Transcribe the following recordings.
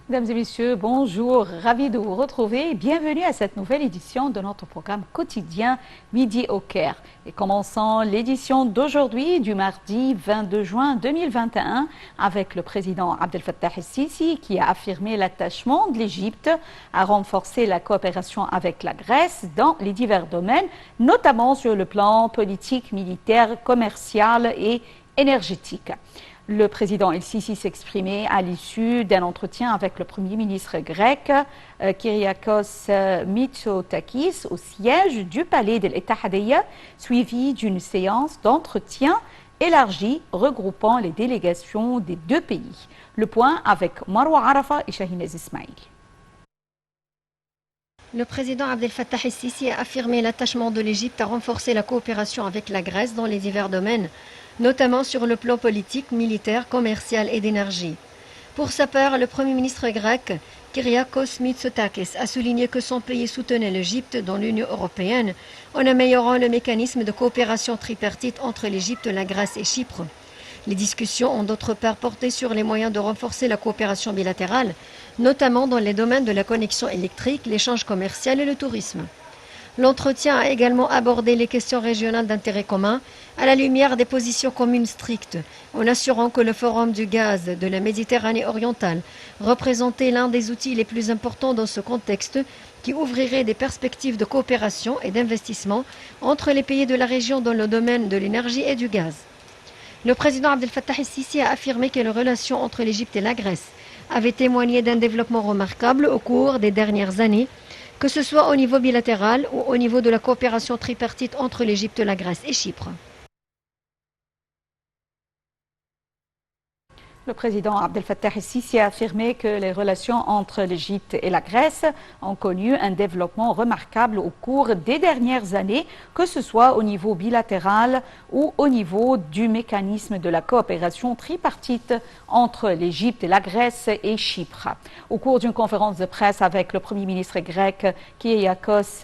Mesdames et messieurs, bonjour, ravi de vous retrouver et bienvenue à cette nouvelle édition de notre programme quotidien Midi au Caire. Et commençons l'édition d'aujourd'hui du mardi 22 juin 2021 avec le président Abdel Fattah el-Sisi qui a affirmé l'attachement de l'Égypte à renforcer la coopération avec la Grèce dans les divers domaines, notamment sur le plan politique, militaire, commercial et énergétique. Le président El-Sisi s'exprimait à l'issue d'un entretien avec le Premier ministre grec, Kyriakos Mitsotakis, au siège du palais de l'Ittihadiyya, suivi d'une séance d'entretien élargie regroupant les délégations des deux pays. Le point avec Marwa Arafa et Shahinez Ismail. Le président Abdel Fattah el-Sisi a affirmé l'attachement de l'Égypte à renforcer la coopération avec la Grèce dans les divers domaines, notamment sur le plan politique, militaire, commercial et d'énergie. Pour sa part, le Premier ministre grec, Kyriakos Mitsotakis, a souligné que son pays soutenait l'Égypte dans l'Union européenne en améliorant le mécanisme de coopération tripartite entre l'Égypte, la Grèce et Chypre. Les discussions ont d'autre part porté sur les moyens de renforcer la coopération bilatérale, notamment dans les domaines de la connexion électrique, l'échange commercial et le tourisme. L'entretien a également abordé les questions régionales d'intérêt commun à la lumière des positions communes strictes, en assurant que le Forum du gaz de la Méditerranée orientale représentait l'un des outils les plus importants dans ce contexte qui ouvrirait des perspectives de coopération et d'investissement entre les pays de la région dans le domaine de l'énergie et du gaz. Le président Abdel Fattah el-Sisi a affirmé que les relations entre l'Égypte et la Grèce avaient témoigné d'un développement remarquable au cours des dernières années, que ce soit au niveau bilatéral ou au niveau de la coopération tripartite entre l'Égypte, la Grèce et Chypre. Le président Abdel Fattah el-Sisi a affirmé que les relations entre l'Égypte et la Grèce ont connu un développement remarquable au cours des dernières années, que ce soit au niveau bilatéral ou au niveau du mécanisme de la coopération tripartite entre l'Égypte et la Grèce et Chypre. Au cours d'une conférence de presse avec le Premier ministre grec Kyriakos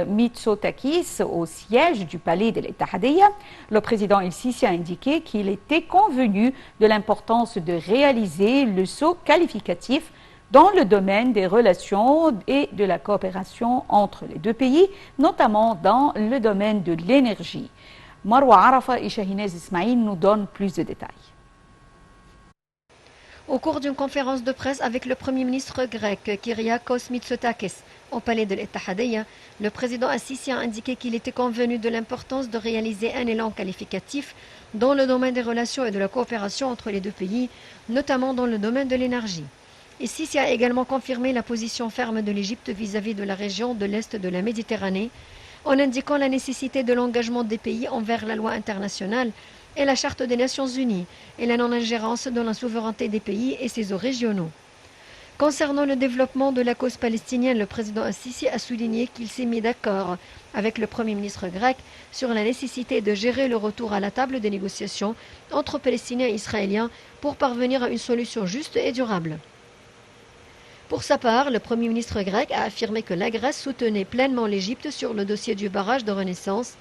Mitsotakis au siège du palais de l'Ittihadiyya, le président El-Sisi a indiqué qu'il était convenu de l'importance de réaliser le saut qualificatif dans le domaine des relations et de la coopération entre les deux pays, notamment dans le domaine de l'énergie. Marwa Arafa et Shahinez Ismail nous donnent plus de détails. Au cours d'une conférence de presse avec le Premier ministre grec Kyriakos Mitsotakis au palais de l'Ittihadiyya, le président el-Sisi a indiqué qu'il était convenu de l'importance de réaliser un élan qualificatif dans le domaine des relations et de la coopération entre les deux pays, notamment dans le domaine de l'énergie. El-Sisi a également confirmé la position ferme de l'Égypte vis-à-vis de la région de l'Est de la Méditerranée, en indiquant la nécessité de l'engagement des pays envers la loi internationale et la Charte des Nations Unies et la non-ingérence dans la souveraineté des pays et ses eaux régionaux. Concernant le développement de la cause palestinienne, le président el-Sisi a souligné qu'il s'est mis d'accord avec le Premier ministre grec sur la nécessité de gérer le retour à la table des négociations entre Palestiniens et Israéliens pour parvenir à une solution juste et durable. Pour sa part, le Premier ministre grec a affirmé que la Grèce soutenait pleinement l'Égypte sur le dossier du barrage de Renaissance,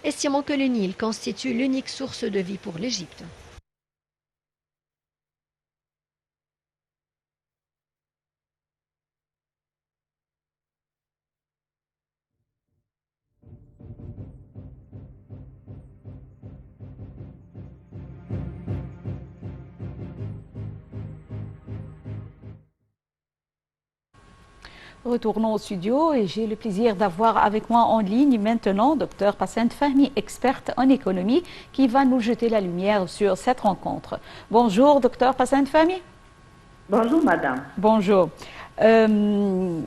estimant que le Nil constitue l'unique source de vie pour l'Égypte. Retournons au studio et j'ai le plaisir d'avoir avec moi en ligne maintenant Dr Passent Fahmi, experte en économie, qui va nous jeter la lumière sur cette rencontre. Bonjour Dr Passent Fahmi. Bonjour madame. Bonjour. Tout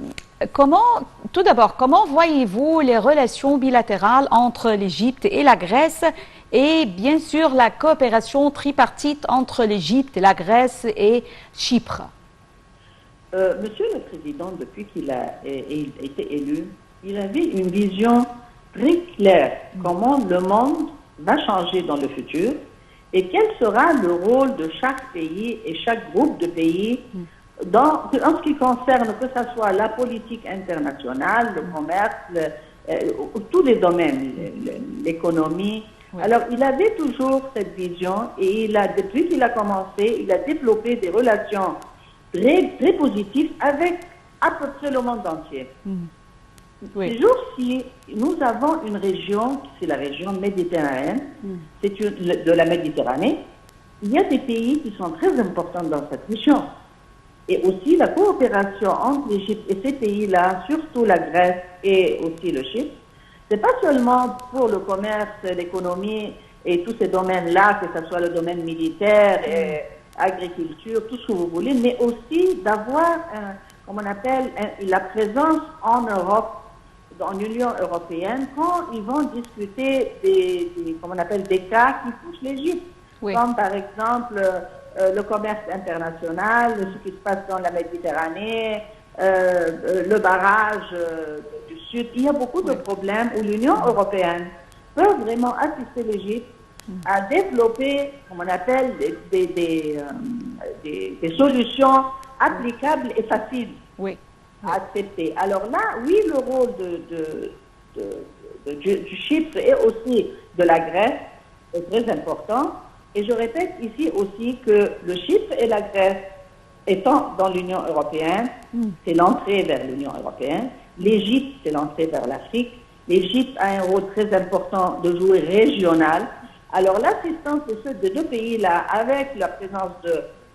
d'abord, comment voyez-vous les relations bilatérales entre l'Égypte et la Grèce et bien sûr la coopération tripartite entre l'Égypte, la Grèce et Chypre? Monsieur le Président, depuis qu'il a été élu, il avait une vision très claire comment le monde va changer dans le futur et quel sera le rôle de chaque pays et chaque groupe de pays en ce qui concerne que ce soit la politique internationale, le commerce, tous les domaines, l'économie. Oui. Alors, il avait toujours cette vision et depuis qu'il a commencé, il a développé des relations très, très positif avec à peu près le monde entier. Oui. Ces jours-ci, nous avons une région, c'est la région méditerranéenne, c'est de la Méditerranée. Il y a des pays qui sont très importants dans cette région. Et aussi la coopération entre l'Égypte et ces pays-là, surtout la Grèce et aussi le Chypre, c'est pas seulement pour le commerce, l'économie et tous ces domaines-là, que ce soit le domaine militaire, et agriculture, tout ce que vous voulez, mais aussi d'avoir, comme on appelle, la présence en Europe, dans l'Union européenne, quand ils vont discuter comme on appelle, des cas qui touchent l'Égypte. Oui. Comme par exemple le commerce international, ce qui se passe dans la Méditerranée, le barrage du Sud. Il y a beaucoup de problèmes où l'Union européenne peut vraiment assister l'Égypte à développer, comme on appelle, des solutions applicables et faciles à accepter. Alors là, oui, le rôle du Chypre et aussi de la Grèce est très important. Et je répète ici aussi que le Chypre et la Grèce, étant dans l'Union européenne, c'est l'entrée vers l'Union européenne. L'Égypte, c'est l'entrée vers l'Afrique. L'Égypte a un rôle très important de jouer régional. Alors l'assistance de ces deux pays-là, avec la présence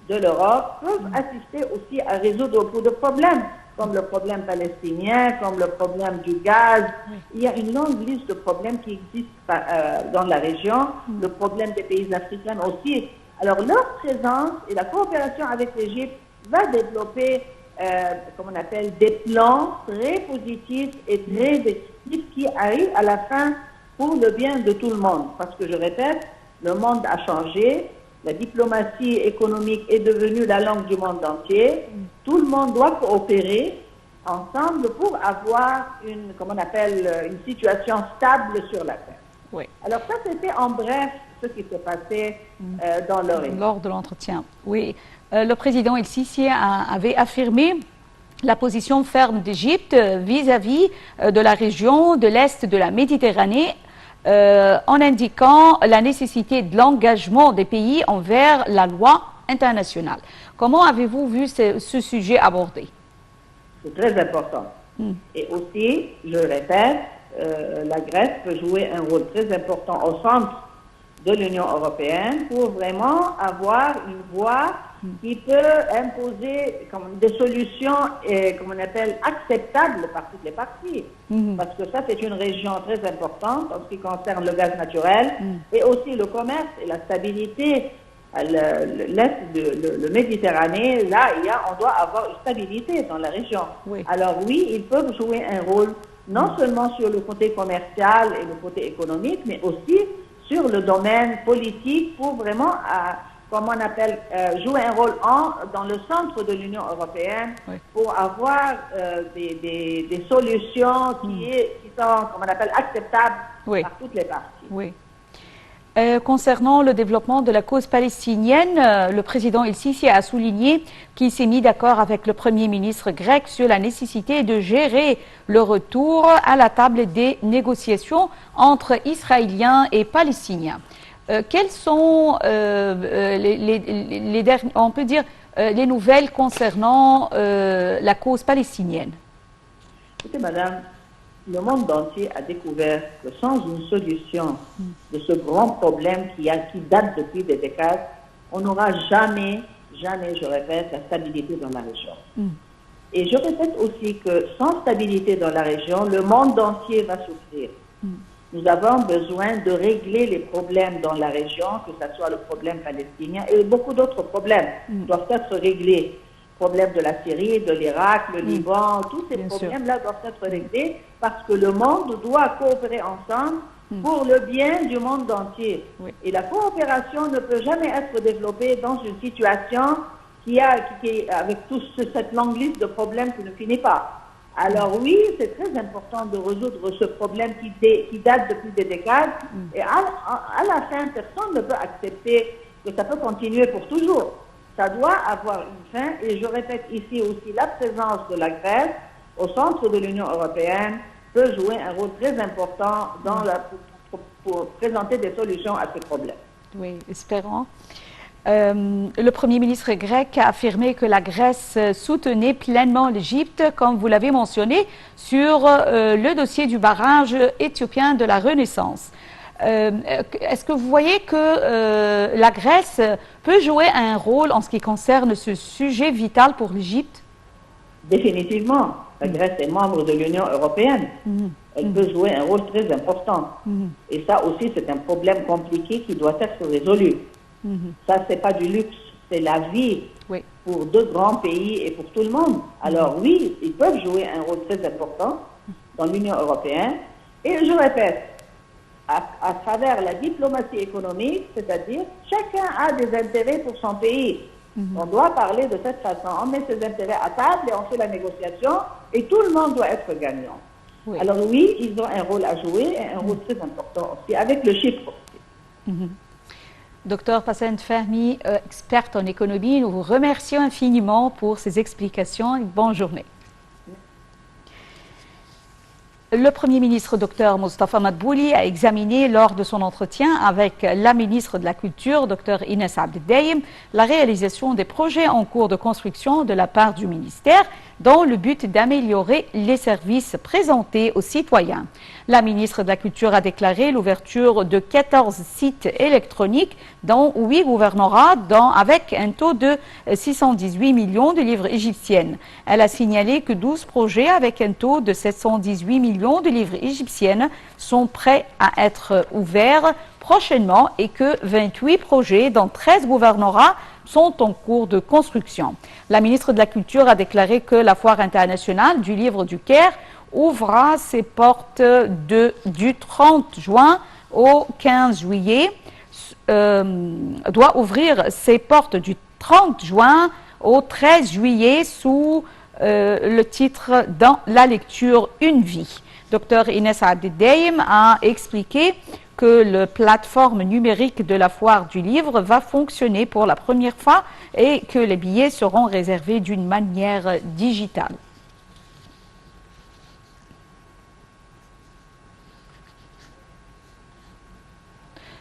de l'Europe, peuvent assister aussi à résoudre beaucoup de problèmes, comme le problème palestinien, comme le problème du gaz. Il y a une longue liste de problèmes qui existent dans la région, le problème des pays africains aussi. Alors leur présence et la coopération avec l'Égypte va développer, comme on appelle, des plans très positifs et très effectifs qui arrivent à la fin pour le bien de tout le monde. Parce que je répète, le monde a changé. La diplomatie économique est devenue la langue du monde entier. Tout le monde doit coopérer ensemble pour avoir comme on appelle, une situation stable sur la terre. Oui. Alors ça, c'était en bref ce qui s'est passé dans le réunion. Lors de l'entretien, oui. Le président El-Sisi avait affirmé la position ferme d'Égypte vis-à-vis de la région de l'Est de la Méditerranée, en indiquant la nécessité de l'engagement des pays envers la loi internationale. Comment avez-vous vu ce sujet abordé? C'est très important. Et aussi, je le répète, la Grèce peut jouer un rôle très important au centre de l'Union européenne pour vraiment avoir une voix qui peut imposer des solutions, comme on appelle, acceptables par toutes les parties. Parce que ça, c'est une région très importante en ce qui concerne le gaz naturel et aussi le commerce et la stabilité. L'Est de Méditerranée, là, on doit avoir une stabilité dans la région. Oui. Alors oui, ils peuvent jouer un rôle non seulement sur le côté commercial et le côté économique, mais aussi sur le domaine politique pour vraiment, comme on appelle, jouer un rôle dans le centre de l'Union européenne pour avoir des solutions qui sont, comme on appelle, acceptables par toutes les parties. Oui. Concernant le développement de la cause palestinienne, le président El-Sisi a souligné qu'il s'est mis d'accord avec le Premier ministre grec sur la nécessité de gérer le retour à la table des négociations entre Israéliens et Palestiniens. Quelles sont on peut dire, les nouvelles concernant la cause palestinienne? Écoutez, madame, le monde entier a découvert que sans une solution de ce grand problème qui date depuis des décades, on n'aura jamais, je répète, la stabilité dans la région. Et je répète aussi que sans stabilité dans la région, le monde entier va souffrir. Nous avons besoin de régler les problèmes dans la région, que ce soit le problème palestinien et beaucoup d'autres problèmes doivent être réglés. Problème de la Syrie, de l'Irak, le Liban, tous ces problèmes-là doivent être réglés parce que le monde doit coopérer ensemble pour le bien du monde entier. Et la coopération ne peut jamais être développée dans une situation avec toute cette longue liste de problèmes qui ne finit pas. Alors oui, c'est très important de résoudre ce problème qui date depuis des décades. Et à la fin, personne ne peut accepter que ça peut continuer pour toujours. Ça doit avoir une fin. Et je répète ici aussi, la présence de la Grèce au centre de l'Union européenne peut jouer un rôle très important pour présenter des solutions à ces problèmes. Oui, espérons. Le Premier ministre grec a affirmé que la Grèce soutenait pleinement l'Égypte, comme vous l'avez mentionné, sur le dossier du barrage éthiopien de la Renaissance. Est-ce que vous voyez que la Grèce peut jouer un rôle en ce qui concerne ce sujet vital pour l'Égypte? Définitivement. La Grèce est membre de l'Union européenne. Elle peut jouer un rôle très important. Et ça aussi, c'est un problème compliqué qui doit être résolu. Ça, c'est pas du luxe, c'est la vie pour deux grands pays et pour tout le monde. Alors oui, ils peuvent jouer un rôle très important dans l'Union européenne. Et je répète, à travers la diplomatie économique, c'est-à-dire chacun a des intérêts pour son pays. On doit parler de cette façon. On met ses intérêts à table et on fait la négociation et tout le monde doit être gagnant. Alors oui, ils ont un rôle à jouer et un rôle très important aussi avec le Chypre. Docteur Passent Fahmy, experte en économie, nous vous remercions infiniment pour ces explications et bonne journée. Le Premier ministre Dr Mostafa Madbouli a examiné lors de son entretien avec la ministre de la Culture, Dr Inès Abdeldaïm, la réalisation des projets en cours de construction de la part du ministère dans le but d'améliorer les services présentés aux citoyens. La ministre de la Culture a déclaré l'ouverture de 14 sites électroniques dans 8 gouvernorats avec un taux de 618 millions de livres égyptiennes. Elle a signalé que 12 projets avec un taux de 718 millions de livres égyptiennes sont prêts à être ouverts prochainement et que 28 projets dans 13 gouvernorats sont en cours de construction. La ministre de la Culture a déclaré que la foire internationale du livre du Caire ouvrira ses portes du 30 juin au 15 juillet, doit ouvrir ses portes du 30 juin au 13 juillet sous le titre « Dans la lecture, une vie ». Dr Inès Abdeldaïm a expliqué que la plateforme numérique de la foire du livre va fonctionner pour la première fois et que les billets seront réservés d'une manière digitale.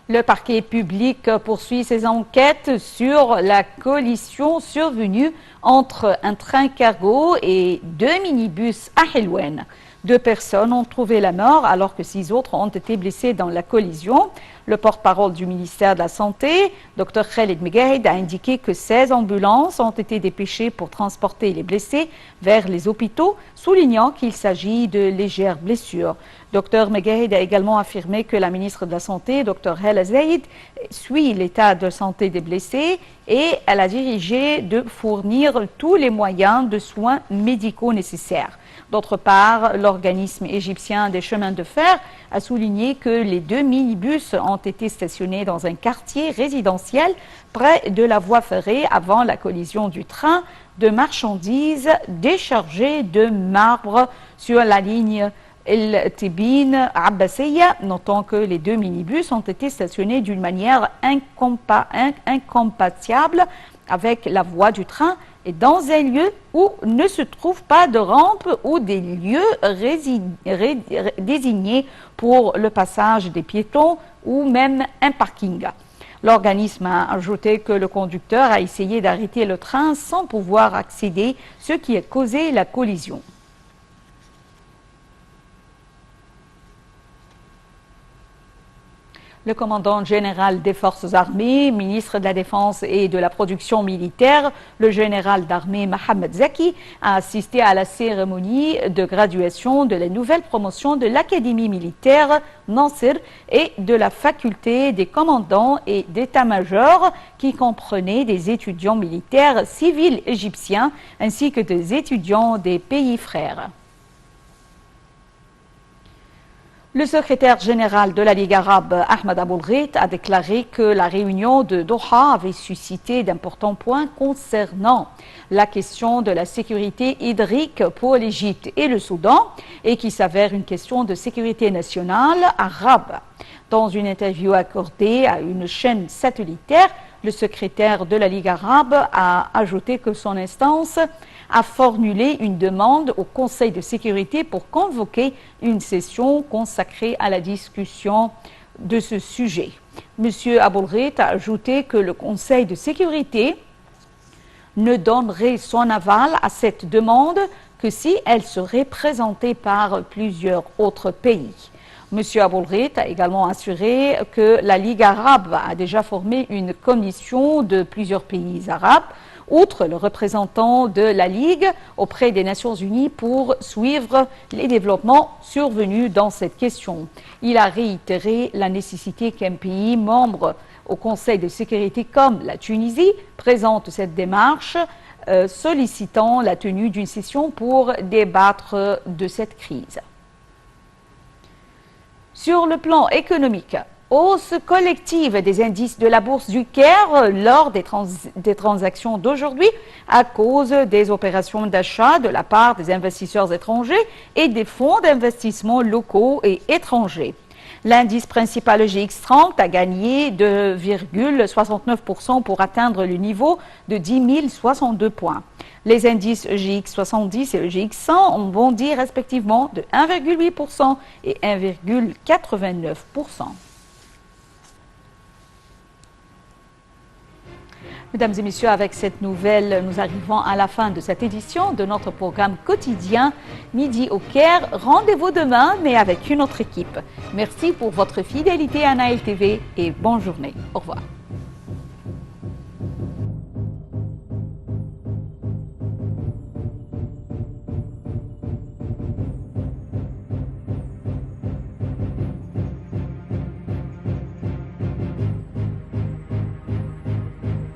Le parquet public poursuit ses enquêtes sur la collision survenue entre un train cargo et 2 minibus à Helwan. 2 personnes ont trouvé la mort alors que 6 autres ont été blessées dans la collision. Le porte-parole du ministère de la Santé, Dr Khaled Megahed, a indiqué que 16 ambulances ont été dépêchées pour transporter les blessés vers les hôpitaux, soulignant qu'il s'agit de légères blessures. Dr Megahed a également affirmé que la ministre de la Santé, Dr Hala Zaïd, suit l'état de santé des blessés et elle a dirigé de fournir tous les moyens de soins médicaux nécessaires. D'autre part, l'organisme égyptien des chemins de fer a souligné que les 2 minibus ont été stationnés dans un quartier résidentiel près de la voie ferrée avant la collision du train de marchandises déchargé de marbre sur la ligne El Tibin Abbasiya, notant que les 2 minibus ont été stationnés d'une manière incompatible avec la voie du train et dans un lieu où ne se trouve pas de rampe ou des lieux désignés pour le passage des piétons ou même un parking. L'organisme a ajouté que le conducteur a essayé d'arrêter le train sans pouvoir accéder, ce qui a causé la collision. Le commandant général des forces armées, ministre de la Défense et de la production militaire, le général d'armée Mohamed Zaki, a assisté à la cérémonie de graduation de la nouvelle promotion de l'Académie militaire Nasser et de la faculté des commandants et d'état-major qui comprenait des étudiants militaires civils égyptiens ainsi que des étudiants des pays frères. Le secrétaire général de la Ligue arabe, Ahmed Aboulghait, a déclaré que la réunion de Doha avait suscité d'importants points concernant la question de la sécurité hydrique pour l'Égypte et le Soudan et qui s'avère une question de sécurité nationale arabe. Dans une interview accordée à une chaîne satellitaire, le secrétaire de la Ligue arabe a ajouté que son instance a formulé une demande au Conseil de sécurité pour convoquer une session consacrée à la discussion de ce sujet. M. Aboulghait a ajouté que le Conseil de sécurité ne donnerait son aval à cette demande que si elle serait présentée par plusieurs autres pays. M. Aboulghait a également assuré que la Ligue arabe a déjà formé une commission de plusieurs pays arabes, outre le représentant de la Ligue auprès des Nations Unies pour suivre les développements survenus dans cette question. Il a réitéré la nécessité qu'un pays membre au Conseil de sécurité comme la Tunisie présente cette démarche, sollicitant la tenue d'une session pour débattre de cette crise. Sur le plan économique, hausse collective des indices de la bourse du Caire lors des transactions d'aujourd'hui à cause des opérations d'achat de la part des investisseurs étrangers et des fonds d'investissement locaux et étrangers. L'indice principal GX30 a gagné de 0,69% pour atteindre le niveau de 10 062 points. Les indices GX70 et GX100 ont bondi respectivement de 1,8% et 1,89%. Mesdames et messieurs, avec cette nouvelle, nous arrivons à la fin de cette édition de notre programme quotidien Midi au Caire. Rendez-vous demain, mais avec une autre équipe. Merci pour votre fidélité à Nile TV et bonne journée. Au revoir.